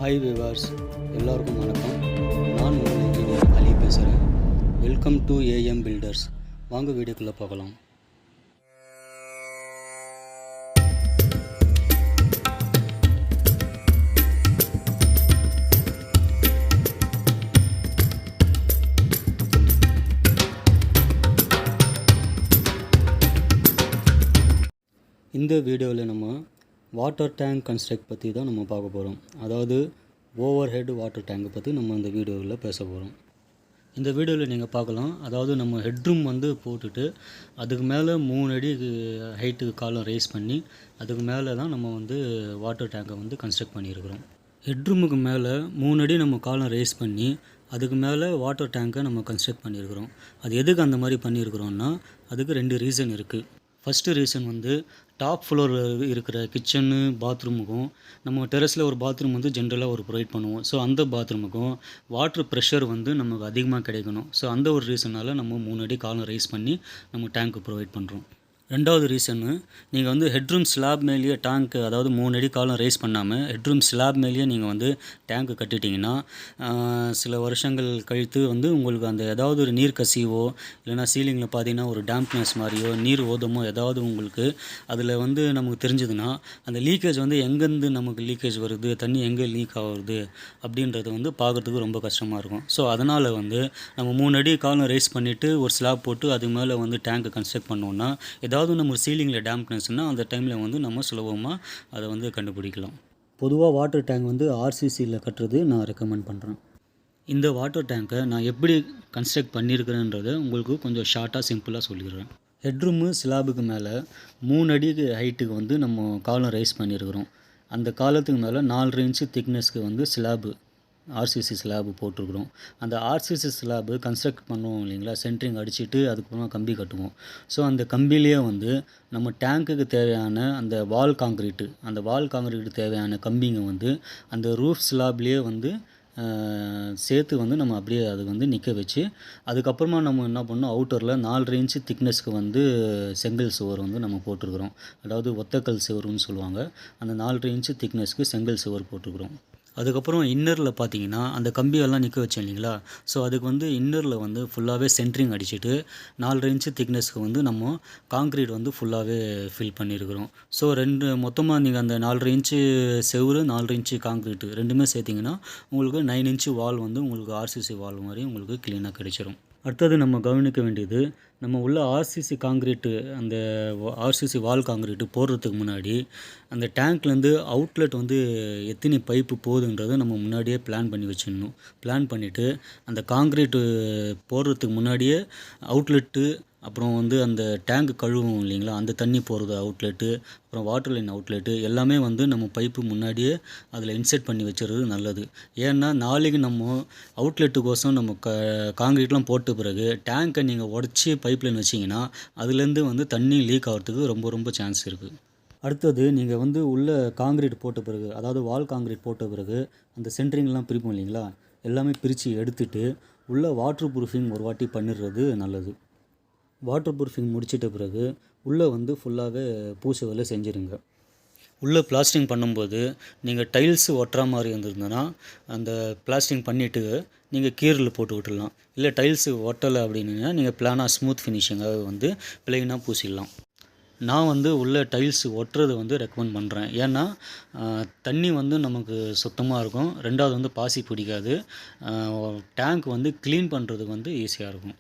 Hi viewers, எல்லோருக்கும் வணக்கம். நான் உங்கள் இன்ஜினியர் அலி பேசுகிறேன். Welcome to AM builders. வாங்க வீடியோக்குள்ளே போகலாம். இந்த வீடியோவில் நம்ம வாட்டர் டேங்க் கன்ஸ்ட்ரக்ட் பற்றி தான் நம்ம பார்க்க போகிறோம். அதாவது ஓவர் ஹெட் வாட்டர் டேங்கை பற்றி நம்ம இந்த வீடியோவில் பேச போகிறோம். இந்த வீடியோவில் நீங்கள் பார்க்கலாம், அதாவது நம்ம ஹெட்ரூம் வந்து போட்டுட்டு அதுக்கு மேலே 3 அடி ஹைட்டுக்கு காலம் ரைஸ் பண்ணி அதுக்கு மேலே தான் நம்ம வந்து வாட்டர் டேங்கை வந்து கன்ஸ்ட்ரக்ட் பண்ணியிருக்கிறோம். ஹெட்ரூமுக்கு மேலே 3 அடி நம்ம காலம் ரைஸ் பண்ணி அதுக்கு மேலே வாட்டர் டேங்கை நம்ம கன்ஸ்ட்ரக்ட் பண்ணியிருக்கிறோம். அது எதுக்கு அந்த மாதிரி பண்ணியிருக்கிறோன்னா, அதுக்கு 2 ரீசன் இருக்குது. ஃபஸ்ட்டு ரீசன் வந்து டாப் ஃப்ளோரில் இருக்கிற கிச்சனு பாத்ரூமுக்கும் நம்ம டெரஸில் ஒரு பாத்ரூம் வந்து ஜென்ரலாக ஒரு ப்ரொவைட் பண்ணுவோம். ஸோ அந்த பாத்ரூமுக்கும் வாட்டர் ப்ரெஷர் வந்து நமக்கு அதிகமாக கிடைக்கணும். ஸோ அந்த ஒரு ரீசனால் நம்ம 3 அடி காலம் ரைஸ் பண்ணி நம்ம டேங்க்கு ப்ரொவைட் பண்ணுறோம். 2வது ரீசனு, நீங்கள் வந்து ஹெட்ரூம் ஸ்லாப் மேலேயே டேங்க்கு, அதாவது 3 அடி காலம் ரைஸ் பண்ணாமல் ஹெட்ரூம் ஸ்லாப் மேலேயே நீங்கள் வந்து டேங்க்கு கட்டிட்டிங்கன்னா சில வருஷங்கள் கழித்து வந்து உங்களுக்கு அந்த ஏதாவது ஒரு நீர் கசிவோ இல்லைனா சீலிங்கில் பார்த்தீங்கன்னா ஒரு டேம்ப்னஸ் மாதிரியோ நீர் ஓதமோ ஏதாவது உங்களுக்கு அதில் வந்து நமக்கு தெரிஞ்சதுன்னா அந்த லீக்கேஜ் வந்து எங்கேருந்து நமக்கு லீக்கேஜ் வருது, தண்ணி எங்கே லீக் ஆகுது அப்படின்றது வந்து பார்க்குறதுக்கு ரொம்ப கஷ்டமாக இருக்கும். ஸோ அதனால் வந்து நம்ம 3 அடி காலம் ரைஸ் பண்ணிவிட்டு ஒரு ஸ்லாப் போட்டு அது மேலே வந்து டேங்க்கை கன்ஸ்ட்ரக்ட் பண்ணோன்னா ஏதாவது நம்ம சீலிங்கில் டேம்ப்னஸ்னால் அந்த டைமில் வந்து நம்ம சுலபமாக அதை வந்து கண்டுபிடிக்கலாம். பொதுவாக வாட்டர் டேங்க் வந்து RCCயில் கட்டுறது நான் ரெக்கமெண்ட் பண்ணுறேன். இந்த வாட்டர் டேங்கை நான் எப்படி கன்ஸ்ட்ரக்ட் பண்ணியிருக்கிறேன்றதை உங்களுக்கு கொஞ்சம் ஷார்ட்டாக சிம்பிளாக சொல்லிடுறேன். ஹெட்ரூமு ஸ்லாபுக்கு மேலே 3 அடி ஹைட்டுக்கு வந்து நம்ம காலம் ரைஸ் பண்ணியிருக்கிறோம். அந்த காலத்துக்கு மேலே 4 இன்ச்சு திக்னஸ்க்கு வந்து ஸ்லாபு RCC ஸ்லாபு போட்டிருக்கிறோம். அந்த RCC ஸ்லாபு கன்ஸ்ட்ரக்ட் பண்ணுவோம் இல்லைங்களா, சென்ட்ரிங் அடிச்சுட்டு அதுக்கப்புறமா கம்பி கட்டுவோம். ஸோ அந்த கம்பிலேயே வந்து நம்ம டேங்க்குக்கு தேவையான அந்த வால் காங்கிரீட்டு தேவையான கம்பிங்க வந்து அந்த ரூஃப் ஸ்லாப்லேயே வந்து சேர்த்து வந்து நம்ம அப்படியே அது வந்து நிற்க வச்சு அதுக்கப்புறமா நம்ம என்ன பண்ணோம், அவுட்டரில் 4 இன்ச்சு திக்னஸ்க்கு வந்து செங்கல் சுவர் வந்து நம்ம போட்டிருக்கிறோம். அதாவது ஒத்தக்கல் சுவருன்னு சொல்லுவாங்க. அந்த 4 இன்ச்சு திக்னஸ்க்கு செங்கல் சுவர் போட்டிருக்கிறோம். அதுக்கப்புறம் இன்னரில் பார்த்தீங்கன்னா அந்த கம்பியெல்லாம் நிற்க வச்சோம் இல்லைங்களா, ஸோ அதுக்கு வந்து இன்னரில் வந்து ஃபுல்லாகவே சென்ட்ரிங் அடிச்சுட்டு 4 இன்ச்சு திக்னஸ்க்கு வந்து நம்ம காங்க்ரீட் வந்து ஃபுல்லாகவே ஃபில் பண்ணியிருக்கிறோம். ஸோ மொத்தமாக நீங்கள் அந்த 4 இன்ச்சு செவுரு 4 இன்ச்சு காங்க்ரீட்டு ரெண்டுமே சேர்த்திங்கன்னா உங்களுக்கு 9 இன்ச்சு வால் வந்து உங்களுக்கு RCC வால் மாதிரி உங்களுக்கு க்ளீனாக கிடைச்சிரும். அடுத்தது நம்ம கவனிக்க வேண்டியது, நம்ம உள்ள RCC காங்க்ரீட்டு, அந்த RCC வால் காங்க்ரீட்டு போடுறதுக்கு முன்னாடி அந்த டேங்க்லேருந்து அவுட்லெட் வந்து எத்தனை பைப்பு போகுதுன்றதை நம்ம முன்னாடியே பிளான் பண்ணி வச்சிடணும். பிளான் பண்ணிவிட்டு அந்த காங்க்ரீட்டு போடுறதுக்கு முன்னாடியே அவுட்லெட்டு, அப்புறம் வந்து அந்த டேங்க் கழுவும் இல்லைங்களா, அந்த தண்ணி போகிறது அவுட்லெட்டு, அப்புறம் வாட்டர் லைன் அவுட்லெட்டு எல்லாமே வந்து நம்ம பைப்பு முன்னாடியே அதில் இன்செர்ட் பண்ணி வச்சுறது நல்லது. ஏன்னா நாளைக்கு நம்ம அவுட்லெட்டுக்கோசம் நம்ம காங்க்ரீட்லாம் போட்ட பிறகு டேங்க்கை நீங்கள் உடச்சி பைப் லைன் வச்சிங்கன்னா அதுலேருந்து வந்து தண்ணி லீக் ஆகிறதுக்கு ரொம்ப சான்ஸ் இருக்குது. அடுத்தது நீங்கள் வந்து உள்ள காங்க்ரீட் போட்ட பிறகு, அதாவது வால் காங்க்ரீட் போட்ட பிறகு அந்த சென்ட்ரிங்லாம் பிரிப்போம் இல்லைங்களா, எல்லாமே பிரித்து எடுத்துகிட்டு உள்ள வாட்டர் ப்ரூஃபிங் ஒரு வாட்டி பண்ணிடுறது நல்லது. வாட்டர் ப்ரூஃபிங் முடிச்சிட்ட பிறகு உள்ளே வந்து ஃபுல்லாகவே பூச வேலை செஞ்சுருங்க. உள்ளே பிளாஸ்டிங் பண்ணும்போது நீங்கள் டைல்ஸ் ஒட்டுற மாதிரி இருந்ததுன்னா அந்த பிளாஸ்டிங் பண்ணிவிட்டு நீங்கள் கீரில் போட்டு விட்டுடலாம். இல்லை டைல்ஸு ஒட்டலை அப்படின்னா நீங்கள் பிளானாக ஸ்மூத் ஃபினிஷிங்காக வந்து பிளெயினாக பூசிடலாம். நான் வந்து உள்ள டைல்ஸ் ஒட்டுறது வந்து ரெக்கமெண்ட் பண்ணுறேன். ஏன்னா தண்ணி வந்து நமக்கு சுத்தமாக இருக்கும், 2வது வந்து பாசி பிடிக்காது, டேங்க் வந்து க்ளீன் பண்ணுறதுக்கு வந்து ஈஸியாக இருக்கும்.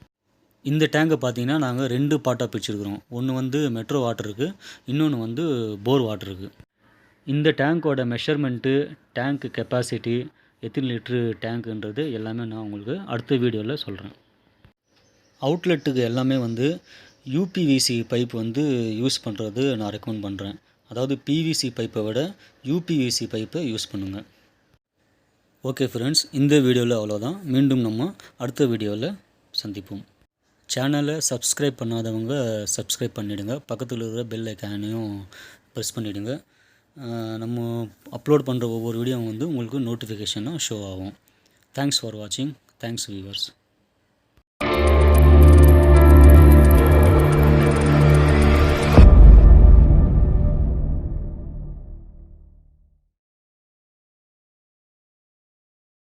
இந்த டேங்கை பார்த்தீங்கன்னா நாங்கள் 2 பார்ட்டாக பிரிச்சுருக்கிறோம். ஒன்று வந்து மெட்ரோ வாட்டருக்கு, இன்னொன்று வந்து போர் வாட்டருக்கு. இந்த டேங்க்கோட மெஷர்மெண்ட்டு, டேங்க் கெப்பாசிட்டி, எத்தனை லிட்ரு டேங்க்குன்றது எல்லாமே நான் உங்களுக்கு அடுத்த வீடியோவில் சொல்கிறேன். அவுட்லெட்டுக்கு எல்லாமே வந்து UPVC பைப் வந்து யூஸ் பண்ணுறது நான் ரெக்கமெண்ட் பண்ணுறேன். அதாவது PVC பைப்பை விட UPVC பைப்பை யூஸ் பண்ணுங்கள். ஓகே ஃப்ரெண்ட்ஸ், இந்த வீடியோவில் அவ்வளோதான். மீண்டும் நம்ம அடுத்த வீடியோவில் சந்திப்போம். சேனலை சப்ஸ்கிரைப் பண்ணாதவங்க சப்ஸ்கிரைப் பண்ணிவிடுங்க. பக்கத்தில் இருக்கிற பெல் ஐக்கானையும் ப்ரெஸ் பண்ணிவிடுங்க. நம்ம அப்லோட் பண்ணுற ஒவ்வொரு வீடியோவும் வந்து உங்களுக்கு நோட்டிஃபிகேஷனாக ஷோ ஆகும். தேங்க்ஸ் ஃபார் வாட்சிங். Thanks viewers.